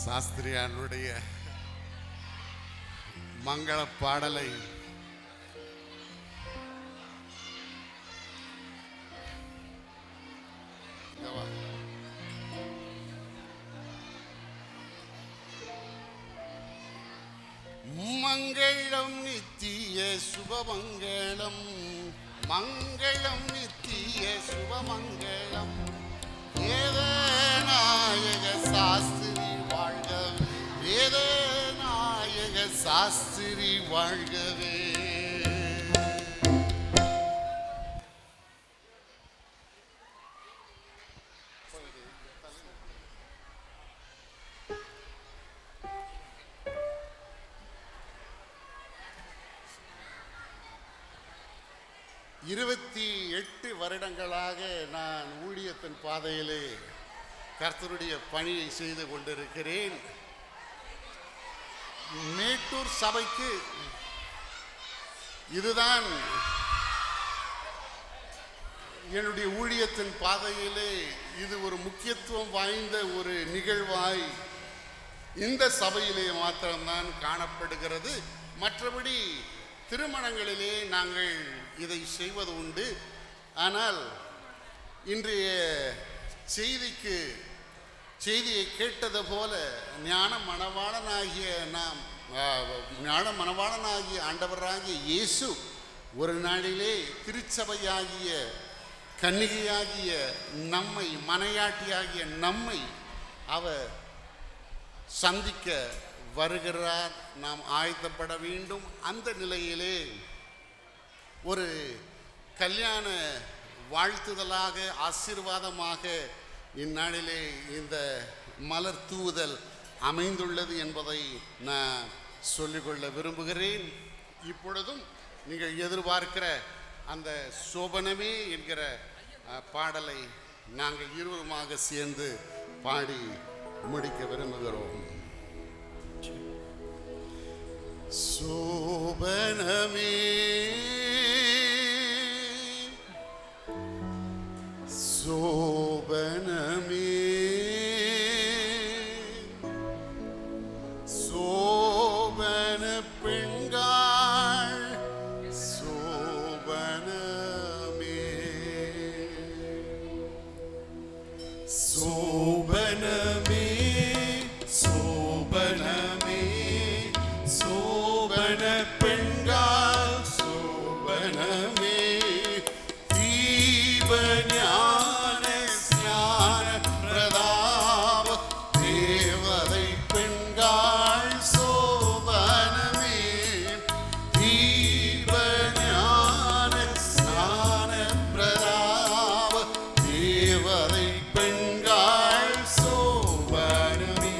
சாஸ்திரியானுடைய மங்கள பாடலை மங்களம் நித்திய சுபமங்களம், மங்களம் நித்திய சுபமங்களம், வேதநாயக சாஸ்திரி வாழ்கவே, வேதநாயக சாஸ்திரி வாழ்கவே. இருபத்தி 8 வருடங்களாக நான் ஊழியத்தின் பாதையிலே கர்த்தருடைய பணியை செய்து கொண்டிருக்கிறேன். மேட்டூர் சபைக்கு இதுதான் என்னுடைய ஊழியத்தின் பாதையிலே இது ஒரு முக்கியத்துவம் வாய்ந்த ஒரு நிகழ்வாய் இந்த சபையிலே மாத்திரம்தான் காணப்படுகிறது. மற்றபடி திருமணங்களிலே நாங்கள் இதை செய்வது உண்டு. ஆனால் இன்றைய செய்தியை கேட்டது போல ஞான மணவாளனாகிய ஆண்டவராகிய இயேசு ஒரு நாளிலே திருச்சபையாகிய கன்னிகையாகிய நம்மை, மனையாட்டியாகிய நம்மை அவர் சந்திக்க வருகிறார். நாம் ஆயத்தப்பட வேண்டும். அந்த நிலையிலே ஒரு கல்யாண வாழ்த்துதலாக ஆசீர்வாதமாக இந்நாளிலே இந்த மலர் தூவுதல் அமைந்துள்ளது என்பதை நான் சொல்லிக்கொள்ள விரும்புகிறேன். இப்பொழுதும் நீங்கள் எதிர்பார்க்கிற அந்த சோபனமே என்கிற பாடலை நாங்கள் இருவருமாக சேர்ந்து பாடி முடிக்க விரும்புகிறோம். சோபனமே சோபனமே சோபன பெண்கள் சோபனமே சோபனமே சோபனமே சோபன பெண்கள் சோபனமே தீப ஞான ஸ்நான பிரதாப தேவதை பெண்கள் சோபனமே தீப ஞான ஸ்நான பிரதாப தேவதை பெண்கள் சோபனமே.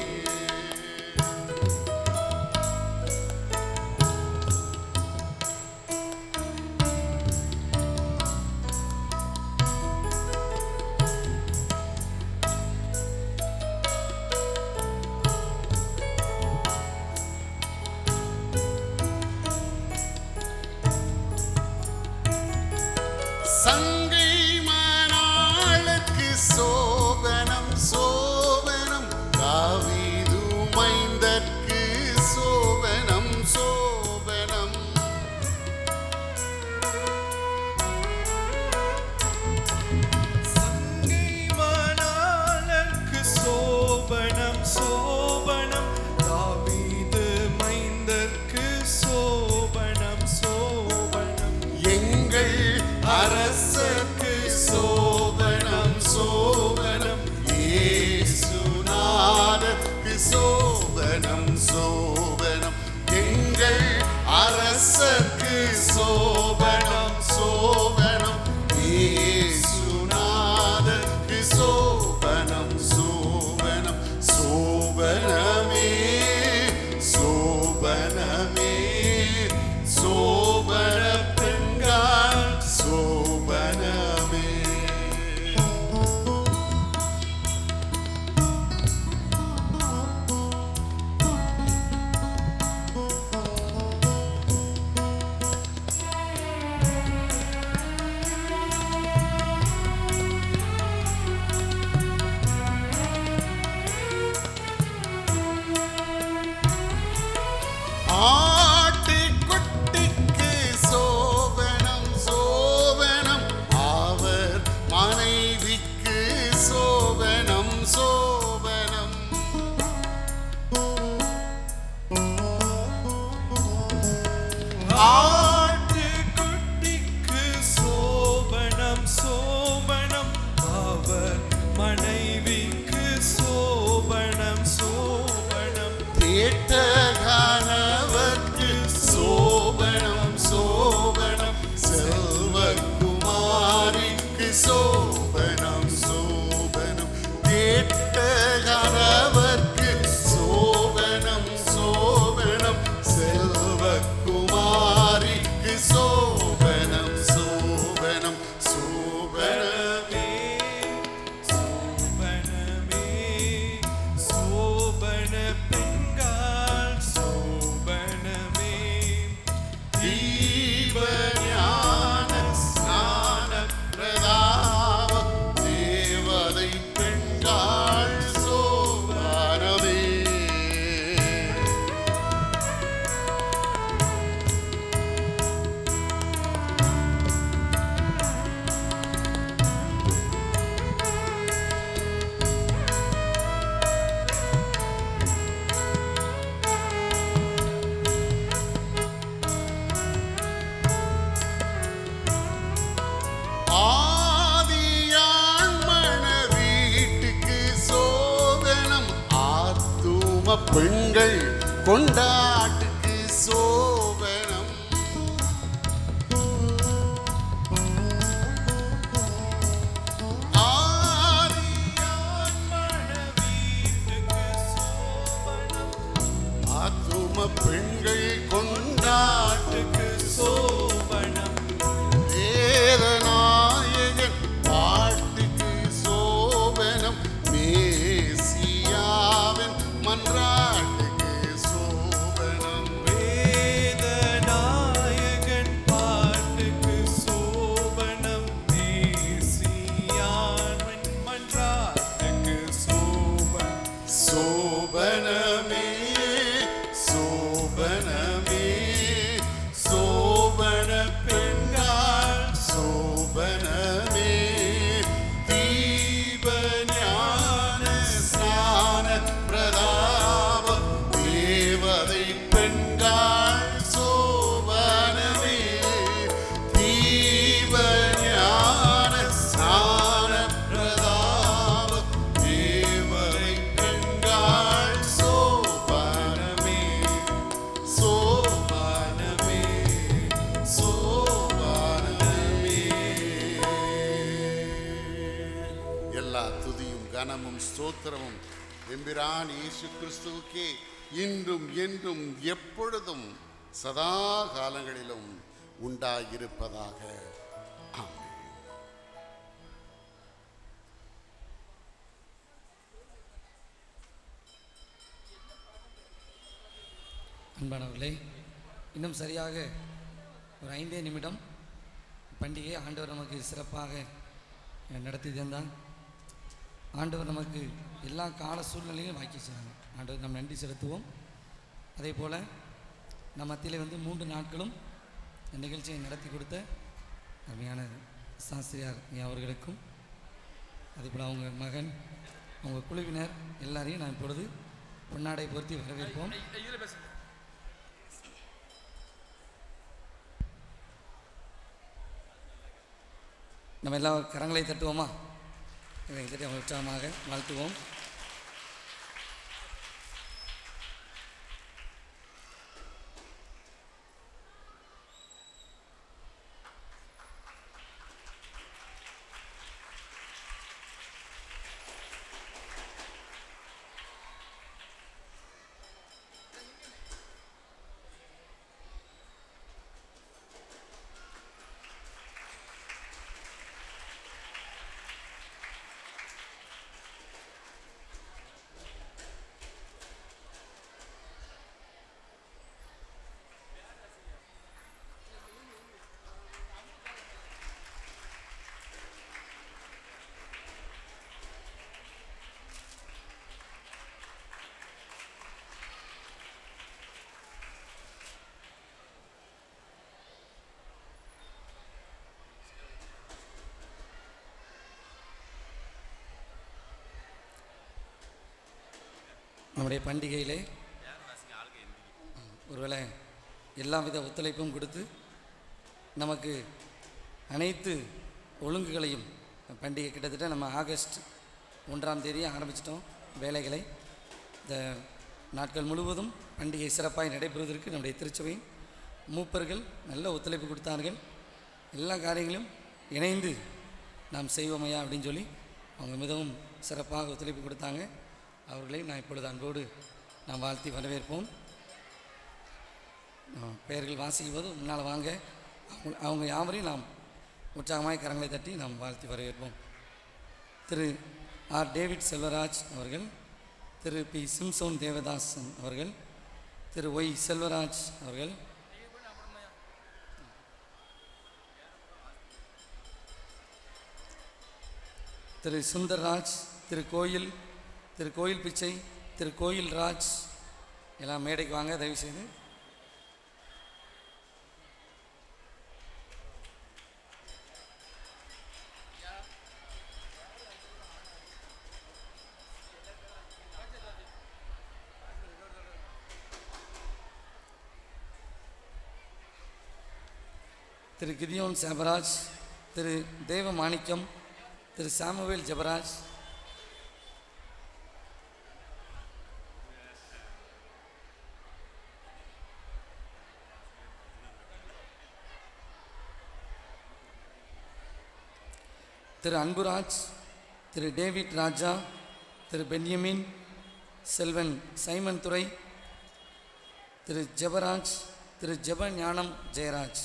சங்கை மணாளுக்கு சோபனம் சோபனம் தாவீது மைந்தற்கு சோபனம் சோபனம் சங்கை மணாளர்க்கு சோபனம் சோபனம் தாவீது மைந்தர்க்கு சோபனம் சோபனம் எங்கள் அரசர்க்கு சோபனம் சோபனம் இயேசுநாதர்க்கு சோபனம் சோபனம் எங்கள் அரசர்க்கு சோபனம் சோபனம் இயேசுநாதர்க்கு சோபனம் சோபனம் சோபனமே சோபனமே சோபன பெண்கள் சோபனமே. ஆட்டுக்குட்டிக்கு சோபனம் சோபனம் அவர் மனைவிக்கு சோபனம் சோபனம் ஆட்டுக்குட்டிக்கு சோபனம் சோபனம் அவர் மனைவிக்கு சோபனம் சோபனம் தேட்டகானவர்க்கு சோபனம் சோபனம் செல்வகுமாரிக்கு சோபனம் சோபனம் தேட்டகானவர்க்கு சோபனம் சோபனம் செல்வகுமாரிக்கு சோபனம் சோபனம் சோபனமே சோபனமே சோபன பெண்கள் சோபனமே தீப ஞான ஸ்நான பிரதாப தேவதை பெண்கள் சோபனமே. பெண்கள் கொண்டாட்டுக்கு சோபனம் கனமும் ஸ்தோத்திரமும் எம்பிரான் இயேசு கிறிஸ்துவுக்கே இன்றும் என்றும் எப்பொழுதும் சதா காலங்களிலும் உண்டாயிருப்பதாக. ஆமென். அன்பானவர்களே, இன்னும் சரியாக ஒரு 5 நிமிடம் பண்டிகை ஆண்டவர் நமக்கு சிறப்பாக நடத்தி தந்தார். ஆண்டவர் நமக்கு எல்லா கால சூழ்நிலையும் வாக்கி செய்வாங்க. ஆண்டவர் நம்ம நன்றி செலுத்துவோம். அதே போல் நம்ம மத்தியில் 3 நாட்களும் இந்த நிகழ்ச்சியை நடத்தி கொடுத்த அருமையான சாஸ்திரியார் அவர்களுக்கும், அதே போல் அவங்க மகன், அவங்க குழுவினர் எல்லாரையும் நான் இப்பொழுது பொன்னாடை பொருத்தி வரவேற்போம். நம்ம எல்லாம் கரங்களை தட்டுவோமா? தட்டி அவங்க உற்சாகமாக வாழ்த்துவோம். நம்முடைய பண்டிகையிலே ஒருவேளை எல்லா வித ஒத்துழைப்பும் கொடுத்து நமக்கு அனைத்து ஒழுங்குகளையும், பண்டிகை கிட்டத்தட்ட நம்ம ஆகஸ்ட் 1ஆம் தேதி ஆரம்பிச்சிட்டோம் வேலைகளை. இந்த நாட்கள் முழுவதும் பண்டிகை சிறப்பாக நடைபெறுவதற்கு நம்முடைய திருச்சபையின் மூப்பர்கள் நல்ல ஒத்துழைப்பு கொடுத்தார்கள். எல்லா காரியங்களும் இணைந்து நாம் செய்வோமையா அப்படின்னு சொல்லி அவங்க மிகவும் சிறப்பாக ஒத்துழைப்பு கொடுத்தாங்க. அவர்களை நான் இப்பொழுது அன்போடு நாம் வாழ்த்தி வரவேற்போம். பெயர்கள் வாசிக்கும் போது முன்னால் வாங்க. அவங்க யாவரையும் நாம் உற்சாகமாய் கரங்களை தட்டி நாம் வாழ்த்தி வரவேற்போம். திரு ஆர் டேவிட் செல்வராஜ் அவர்கள், திரு பி சிம்சோன் தேவதாசன் அவர்கள், திரு ஒய் செல்வராஜ் அவர்கள், திரு சுந்தர்ராஜ், திரு கோயில் பிச்சை, திரு கோயில் ராஜ் எல்லாம் மேடைக்கு வாங்க தயவுசெய்து. திரு கிதியோன் சேபராஜ், திரு தேவ மாணிக்கம், திரு சாமுவேல் ஜெபராஜ், திரு அன்புராஜ், திரு டேவிட் ராஜா, திரு பென்யமின், செல்வன் சைமன் துரை, திரு ஜெபராஜ், திரு ஜெப ஞானம் ஜெயராஜ்.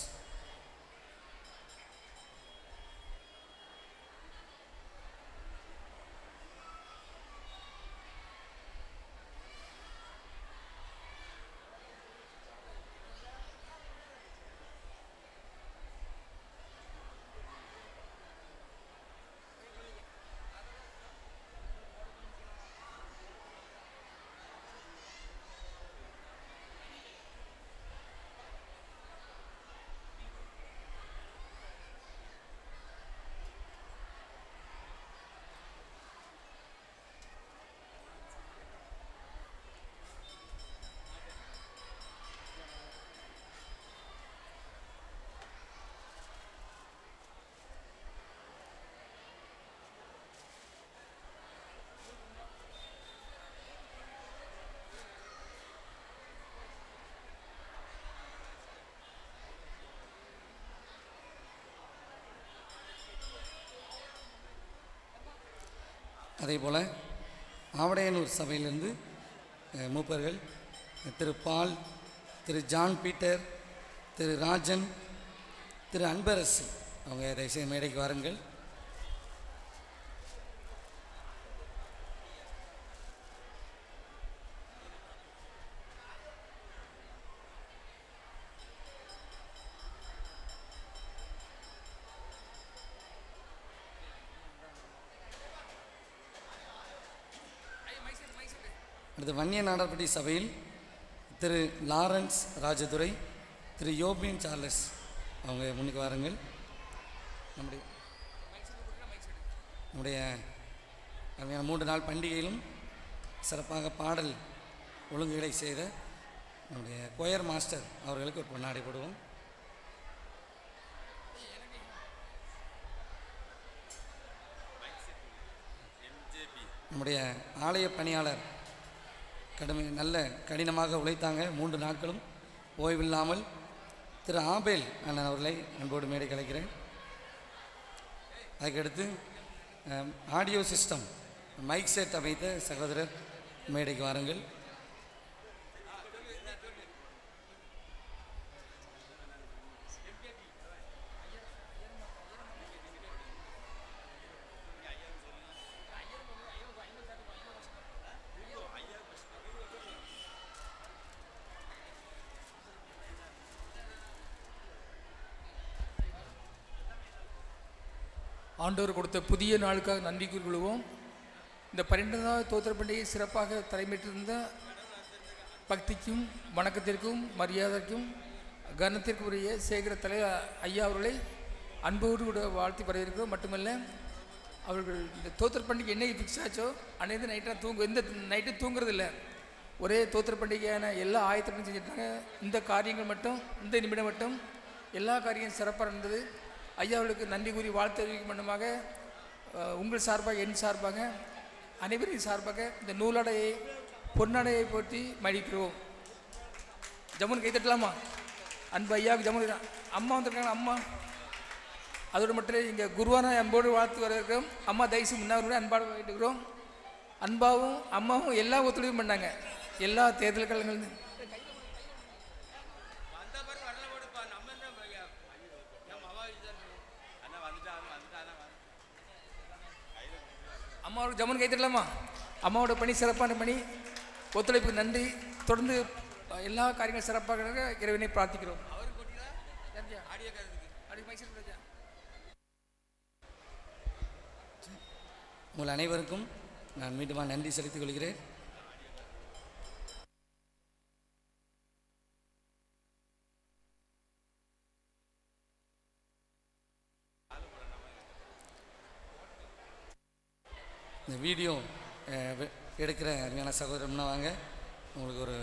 அதே போல் ஆவடையனூர் சபையிலிருந்து மூப்பர்கள் திரு பால், திரு ஜான் பீட்டர், திரு ராஜன், திரு அன்பரசு அவங்க தயவுசெய்து மேடைக்கு வாருங்கள். அடுத்து வன்னிய நாடார்பட்டி சபையில் திரு லாரன்ஸ் ராஜதுரை, திரு யோபின் சார்லஸ் அவங்க முன்னுக்கு வாருங்கள். நம்முடைய 3 நாள் பண்டிகையிலும் சிறப்பாக பாடல் ஒழுங்குகளை செய்த நம்முடைய கொயர் மாஸ்டர் அவர்களுக்கு ஒரு பொன்னாடை போடுவோம். நம்முடைய ஆலய பணியாளர் நல்ல கடினமாக உழைத்தாங்க 3 நாட்களும் ஓய்வில்லாமல். திரு ஆபேல் அண்ணன் அவர்களை அன்போடு மேடை கலைக்கிறேன். அதுக்கடுத்து ஆடியோ சிஸ்டம் மைக் செட் அமைத்த சகோதரர் மேடைக்கு வாருங்கள். ஆண்டவர் கொடுத்த புதிய நாளுக்காக நன்றி கூறுவோம். இந்த 12வது தோத்திர பண்டிகை சிறப்பாக தலைமையிட்டிருந்த பக்திக்கும் வணக்கத்திற்கும் மரியாதைக்கும் கனத்திற்கும் உரிய சேகர தலைவர் ஐயா அவர்களை அன்போடு கூட வாழ்த்தி வரவேற்கிறோம். மட்டுமல்ல, அவர்கள் இந்த தோத்திர பண்டிகை என்னைக்கு ஃபிக்ஸ் ஆச்சோ அன்னைக்கு நைட்டாக எந்த நைட்டும் தூங்குறதில்லை. ஒரே தோத்திர பண்டிகையான எல்லா ஆயத்தங்களும் செஞ்சுட்டாங்க. இந்த காரியங்கள் மட்டும், இந்த நிமிடம் மட்டும் எல்லா காரியங்களும் சிறப்பாக இருந்தது. ஐயாவுக்கு நன்றி கூறி வாழ்த்து தெரிவிக்கும் மண்டமாக உங்கள் சார்பாக, என் சார்பாக, அனைவரின் சார்பாக இந்த நூலடையை பொன்னடையை போற்றி மடிக்கிறோம். ஜம்முன் கை தட்டலாமா? அன்பு ஐயாவுக்கு ஜம்முன். அம்மா வந்திருக்காங்க. அம்மா அதோடு மட்டும் இங்கே குருவான அன்போடு வாழ்த்து வரவேற்கிறோம். அம்மா தயவுசு முன்னாடி அன்பாடு கேட்டுக்கிறோம். அன்பாவும் அம்மாவும் எல்லா ஒத்துழைப்பும் பண்ணாங்க. எல்லா தேர்தல் காலங்கள் அம்மாவோட ஜம்முன் கைத்தரலாமா? அம்மாவோட பணி சிறப்பான பணி, ஒத்துழைப்பு நன்றி. தொடர்ந்து எல்லா காரியங்களும் சிறப்பாக இறைவனை பிரார்த்திக்கிறோம். உங்கள் அனைவருக்கும் நான் மீண்டும் நன்றி செலுத்திக் கொள்கிறேன். இந்த வீடியோ எடுக்கிற அருமையான சகோதரம்னா வாங்க, உங்களுக்கு ஒரு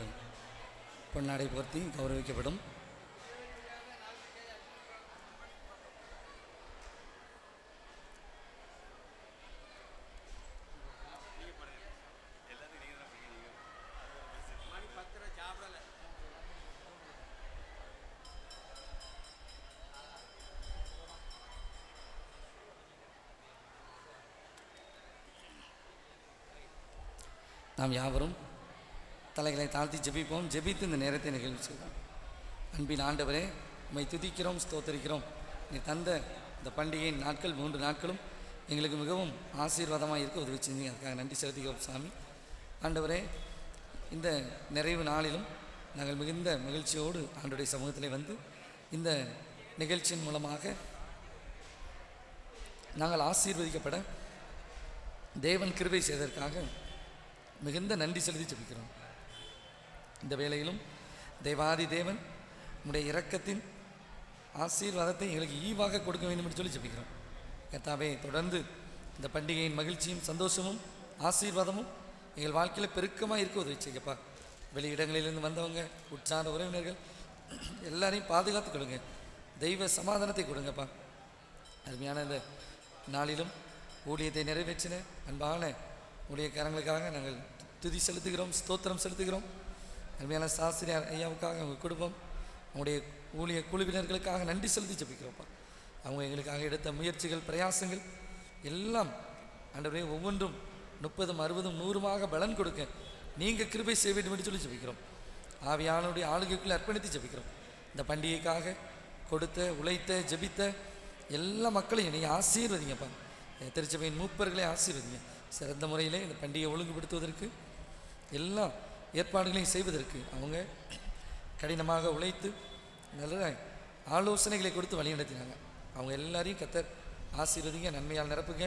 பொன்னாடை போர்த்தி கௌரவிக்கப்படும். நாம் யாவரும் தலைகளை தாழ்த்தி ஜெபிப்போம். ஜெபித்து இந்த நேரத்தை நிகழ்ச்சி செய்வோம். அன்பின் ஆண்டவரே, உம்மை துதிக்கிறோம், ஸ்தோத்தரிக்கிறோம். நீ தந்த இந்த பண்டிகையின் நாட்கள் 3 நாட்களும் எங்களுக்கு மிகவும் ஆசீர்வாதமாக இருக்க உதவி செஞ்சீங்க. அதுக்காக நன்றி செலுத்துகிறோம் சாமி. ஆண்டவரே, இந்த நிறைவு நாளிலும் நாங்கள் மிகுந்த மகிழ்ச்சியோடு ஆண்டவருடைய சமூகத்தில் வந்து இந்த நிகழ்ச்சியின் மூலமாக நாங்கள் ஆசீர்வதிக்கப்பட தேவன் கிருபை செய்ததற்காக மிகுந்த நன்றி செலுத்தி ஜெபிக்கிறோம். இந்த வேளையிலும் தேவாதி தேவன் உம்முடைய இரக்கத்தின் ஆசீர்வாதத்தை எங்களுக்கு ஈவாக கொடுக்க வேண்டும் என்று சொல்லி ஜெபிக்கிறோம். கர்த்தாவே, தொடர்ந்து இந்த பண்டிகையின் மகிழ்ச்சியும் சந்தோஷமும் ஆசீர்வாதமும் எங்கள் வாழ்க்கையில் பெருக்கமாக இருக்க உதவி செய்யப்பா. வெளியிடங்களிலிருந்து வந்தவங்க, உற்சார உறவினர்கள் எல்லாரையும் பாதுகாத்து கொடுங்க. தெய்வ சமாதானத்தை கொடுங்கப்பா. அருமையான இந்த நாளிலும் ஊழியத்தை நிறைவேற்றின அன்பான ஊழியக்காரங்களுக்காக நாங்கள் துதி செலுத்துகிறோம், ஸ்தோத்திரம் செலுத்துகிறோம். அருமையான சாஸ்திரியார் ஐயாவுக்காக அவங்க குடும்பம், அவங்களுடைய ஊழிய குழுவினர்களுக்காக நன்றி செலுத்தி ஜெபிக்கிறோம்ப்பா. அவங்க எங்களுக்காக எடுத்த முயற்சிகள், பிரயாசங்கள் எல்லாம் ஆண்டவரே ஒவ்வொன்றும் 30, 60, 100 பலன் கொடுக்க நீங்கள் கிருபை செய்ய வேண்டும் என்று சொல்லி ஜெபிக்கிறோம். ஆவியானுடைய ஆளுகைக்குள்ளே அர்ப்பணித்து ஜெபிக்கிறோம். இந்த பண்டிகைக்காக கொடுத்த, உழைத்த, ஜெபித்த எல்லா மக்களையும் நீங்கள் ஆசீர்வதிங்கப்பா. திருச்சபையின் மூப்பர்களை ஆசீர்வதிங்க. சிறந்த முறையில் இந்த பண்டிகையை ஒழுங்குபடுத்துவதற்கு, எல்லா ஏற்பாடுகளையும் செய்வதற்கு அவங்க கடினமாக உழைத்து நல்ல ஆலோசனைகளை கொடுத்து வழி நடத்தினாங்க. அவங்க எல்லாரையும் கர்த்தர் ஆசீர்வதிங்க, நன்மையால் நிரப்புங்க.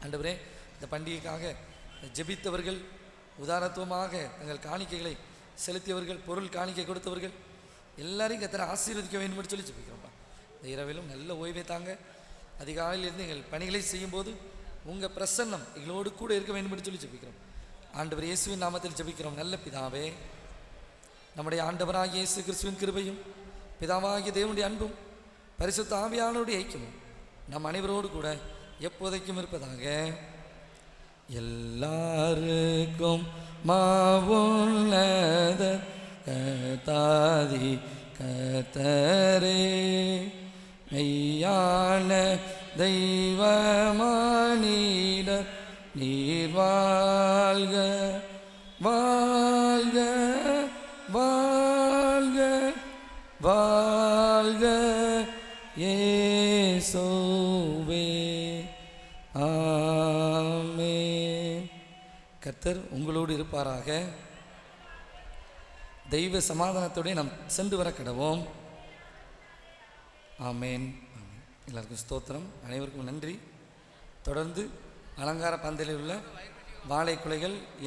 ஆண்டவரே, இந்த பண்டிகைக்காக ஜெபித்தவர்கள், உதாரணத்துவமாக தங்கள் காணிக்கைகளை செலுத்தியவர்கள், பொருள் காணிக்கை கொடுத்தவர்கள் எல்லாரையும் கர்த்தர் ஆசீர்வதிக்க வேண்டும் என்று சொல்லி ஜெபிக்கிறோம்ப்பா. இந்த இரவிலும் நல்ல ஓய்வை தாங்க. அதிகாலையிலிருந்து எங்கள் பணிகளை செய்யும்போது உங்கள் பிரசன்னம் எங்களோடு கூட இருக்க வேண்டும் என்று சொல்லி ஜெபிக்கிறோம். ஆண்டவர் இயேசுவின் நாமத்தில் ஜெபிக்கிறோம் நல்ல பிதாவே. நம்முடைய ஆண்டவராகிய இயேசு கிறிஸ்துவின் கிருபையும் பிதாவாகிய தேவனுடைய அன்பும் பரிசுத்த ஆவியானவருடைய ஐக்கியமும் நம் அனைவரோடு கூட எப்போதைக்கும் இருப்பதாக. எல்லாருக்கும் மாவுள்ளத கர்த்தாதி கர்த்தரே, மெய்யான தெய்வமானீர் நீர் வாழ்க வாழ்க வாழ்க வாழ்க இயேசுவே. ஆமென். கர்த்தர் உங்களோடு இருப்பாராக. தெய்வ சமாதானத்தோடு நாம் சென்று வர கடவோம். ஆமென். எல்லாருக்கும் ஸ்தோத்திரம். அனைவருக்கும் நன்றி. தொடர்ந்து அலங்கார பந்தலில் உள்ள வாழை குலைகள்